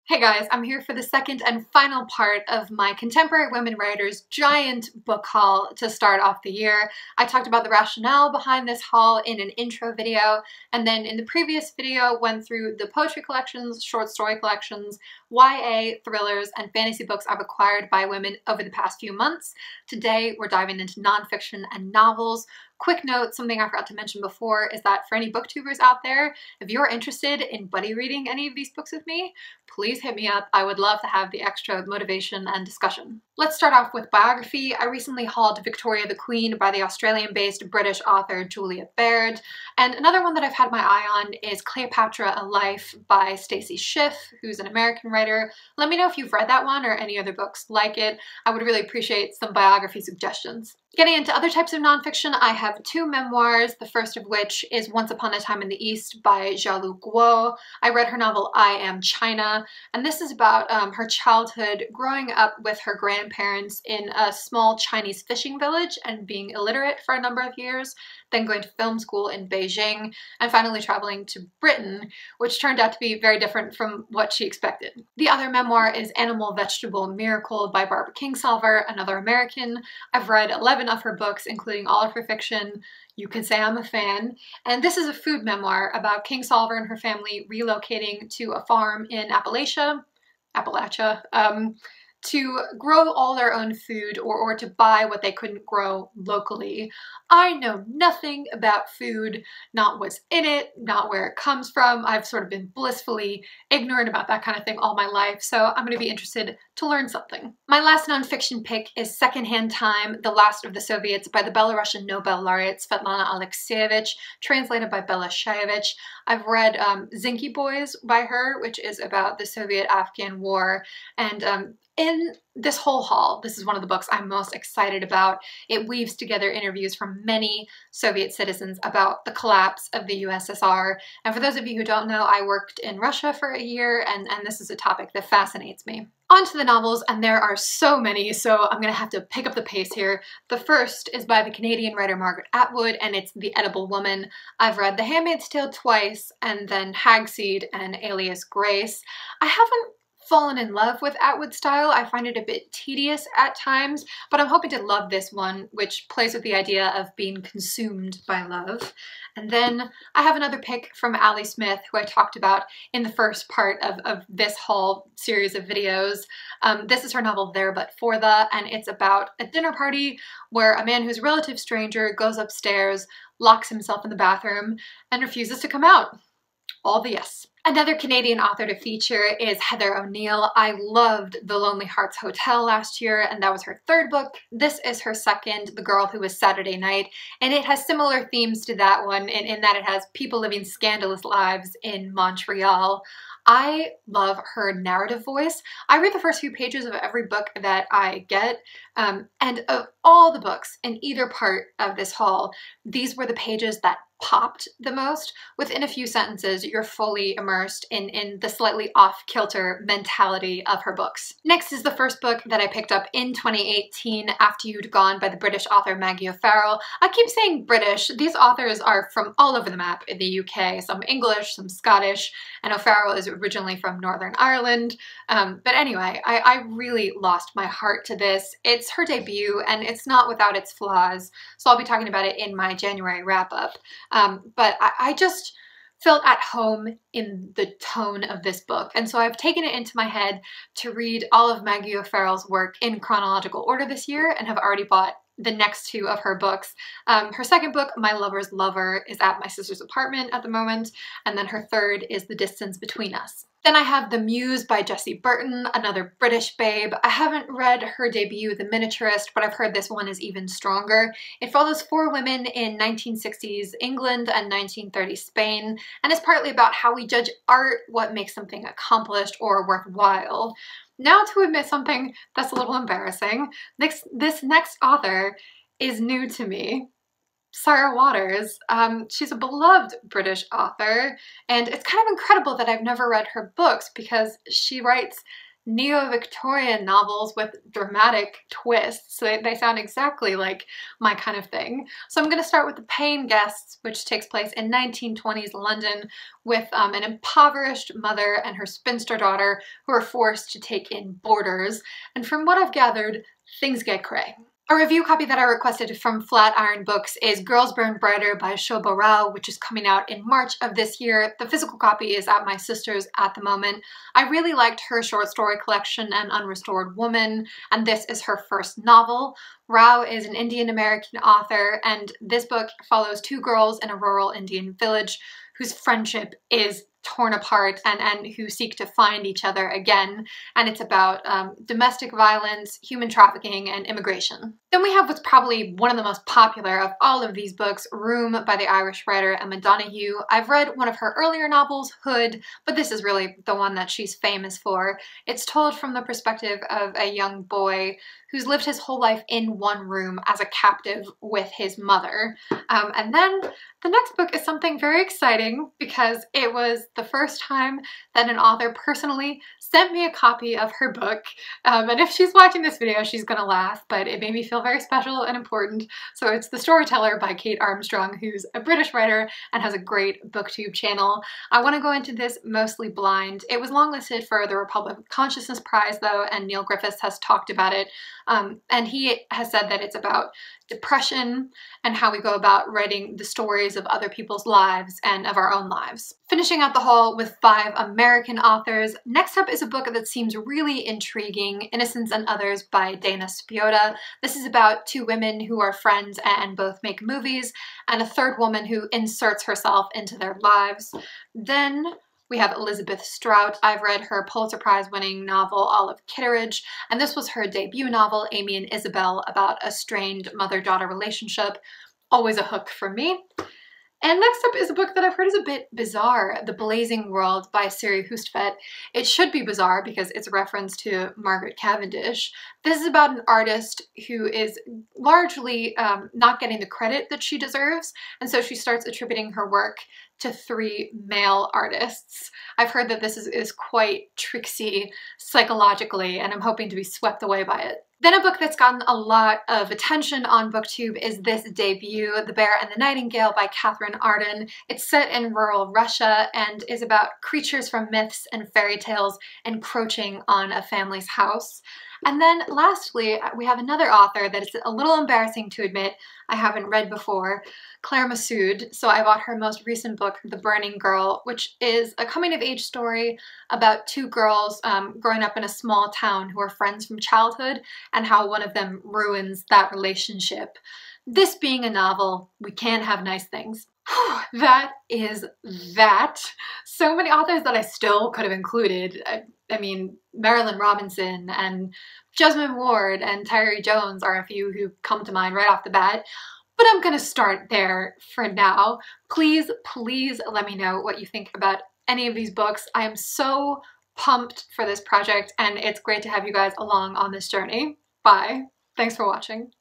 Hey guys, I'm here for the second and final part of my Contemporary Women Writers giant book haul to start off the year. I talked about the rationale behind this haul in an intro video, and then in the previous video went through the poetry collections, short story collections, YA, thrillers, and fantasy books I've acquired by women over the past few months. Today we're diving into nonfiction and novels. Quick note, something I forgot to mention before, is that for any booktubers out there, if you're interested in buddy reading any of these books with me, please hit me up. I would love to have the extra motivation and discussion. Let's start off with biography. I recently hauled Victoria the Queen by the Australian-based British author Julia Baird, and another one that I've had my eye on is Cleopatra, A Life by Stacy Schiff, who's an American writer. Let me know if you've read that one or any other books like it. I would really appreciate some biography suggestions. Getting into other types of nonfiction, I have two memoirs, the first of which is Once Upon a Time in the East by Xiaolu. I read her novel I Am China, and this is about her childhood growing up with her grandparents in a small Chinese fishing village and being illiterate for a number of years, then going to film school in Beijing, and finally traveling to Britain, which turned out to be very different from what she expected. The other memoir is Animal Vegetable Miracle by Kingsolver, another American. I've read 11 of her books, including all of her fiction. You can say I'm a fan. And this is a food memoir about Kingsolver and her family relocating to a farm in Appalachia, to grow all their own food or to buy what they couldn't grow locally. I know nothing about food, not what's in it, not where it comes from. I've sort of been blissfully ignorant about that kind of thing all my life, so I'm going to be interested to learn something. My last nonfiction pick is Secondhand Time, The Last of the Soviets by the Belarusian Nobel laureate Svetlana Alexievich, translated by Bela Shayevich. I've read Zinky Boys by her, which is about the Soviet-Afghan War, and in this whole haul, this is one of the books I'm most excited about. It weaves together interviews from many Soviet citizens about the collapse of the USSR. And for those of you who don't know, I worked in Russia for a year, and this is a topic that fascinates me. On to the novels, and there are so many, so I'm gonna have to pick up the pace here. The first is by the Canadian writer Margaret Atwood, and it's The Edible Woman. I've read The Handmaid's Tale twice, and then Hagseed and Alias Grace. I haven't fallen in love with Atwood's style. I find it a bit tedious at times, but I'm hoping to love this one, which plays with the idea of being consumed by love. And then I have another pick from Ali Smith, who I talked about in the first part of this whole series of videos. This is her novel There But For The, and it's about a dinner party where a man who's a relative stranger goes upstairs, locks himself in the bathroom, and refuses to come out. All the yes. Another Canadian author to feature is Heather O'Neill. I loved The Lonely Hearts Hotel last year, and that was her third book. This is her second, The Girl Who Was Saturday Night, and it has similar themes to that one in that it has people living scandalous lives in Montreal. I love her narrative voice. I read the first few pages of every book that I get, and of all the books in either part of this haul, these were the pages that popped the most. Within a few sentences, you're fully immersed in the slightly off-kilter mentality of her books. Next is the first book that I picked up in 2018, After You'd Gone by the British author Maggie. I keep saying British. These authors are from all over the map in the UK, some English, some Scottish, and O'Farrell is originally from Northern Ireland. But anyway, I really lost my heart to this. It's her debut, and it's not without its flaws, so I'll be talking about it in my January wrap-up. But I just felt at home in the tone of this book, and so I've taken it into my head to read all of Maggie O'Farrell's work in chronological order this year, and have already bought the next two of her books. Her second book, My Lover's Lover, is at my sister's apartment at the moment, and then her third is The Distance Between Us. Then I have The Muse by Jessie Burton, another British babe. I haven't read her debut, The Miniaturist, but I've heard this one is even stronger. It follows four women in 1960s England and 1930s Spain, and is partly about how we judge art, what makes something accomplished or worthwhile. Now to admit something that's a little embarrassing, this next author is new to me. Sarah Waters. She's a beloved British author, and it's kind of incredible that I've never read her books because she writes neo-Victorian novels with dramatic twists. So they sound exactly like my kind of thing. So I'm going to start with The Paying Guests, which takes place in 1920s London with an impoverished mother and her spinster daughter who are forced to take in boarders. And from what I've gathered, things get cray. A review copy that I requested from Flatiron Books is Girls Burn Brighter by Xiaolu, which is coming out in March of this year. The physical copy is at my sister's at the moment. I really liked her short story collection, An Unrestored Woman, and this is her first novel. Rao is an Indian American author, and this book follows two girls in a rural Indian village whose friendship is torn apart and who seek to find each other again. And it's about domestic violence, human trafficking, and immigration. Then we have what's probably one of the most popular of all of these books, Room by the Irish writer Emma Donoghue. I've read one of her earlier novels, Hood, but this is really the one that she's famous for. It's told from the perspective of a young boy who's lived his whole life in one room as a captive with his mother. And then the next book is something very exciting because it was the first time that an author personally sent me a copy of her book. And if she's watching this video, she's gonna laugh, but it made me feel very special and important. So it's The Storyteller by Kate Armstrong, who's a British writer and has a great booktube channel. I want to go into this mostly blind. It was longlisted for the Republic of Consciousness Prize though, and Neil Griffiths has talked about it. And he has said that it's about depression and how we go about writing the stories of other people's lives and of our own lives. Finishing out the haul with 5 American authors, next up is a book that seems really intriguing, Innocents and Others by Dana Spiotta. This is about 2 women who are friends and both make movies, and a third woman who inserts herself into their lives. Then we have Elizabeth Strout. I've read her Pulitzer Prize winning novel Olive Kitteridge, and this was her debut novel, Amy and Isabel, about a strained mother-daughter relationship. Always a hook for me. And next up is a book that I've heard is a bit bizarre, The Blazing World by Siri Hustvedt. It should be bizarre because it's a reference to Margaret Cavendish. This is about an artist who is largely not getting the credit that she deserves, and so she starts attributing her work to 3 male artists. I've heard that this is quite tricksy psychologically, and I'm hoping to be swept away by it. Then a book that's gotten a lot of attention on BookTube is this debut, The Bear and the Nightingale by Catherine Arden. It's set in rural Russia and is about creatures from myths and fairy tales encroaching on a family's house. And then lastly, we have another author that is a little embarrassing to admit I haven't read before, Claire Massoud. So I bought her most recent book, The Burning Girl, which is a coming-of-age story about 2 girls growing up in a small town who are friends from childhood and how one of them ruins that relationship. This being a novel, we can have nice things. Whew, that is that. So many authors that I still could have included. I mean, Marilyn Robinson and Jesmyn Ward and Tyree Jones are a few who come to mind right off the bat. But I'm gonna start there for now. Please, please let me know what you think about any of these books. I am so pumped for this project, and it's great to have you guys along on this journey. Bye. Thanks for watching.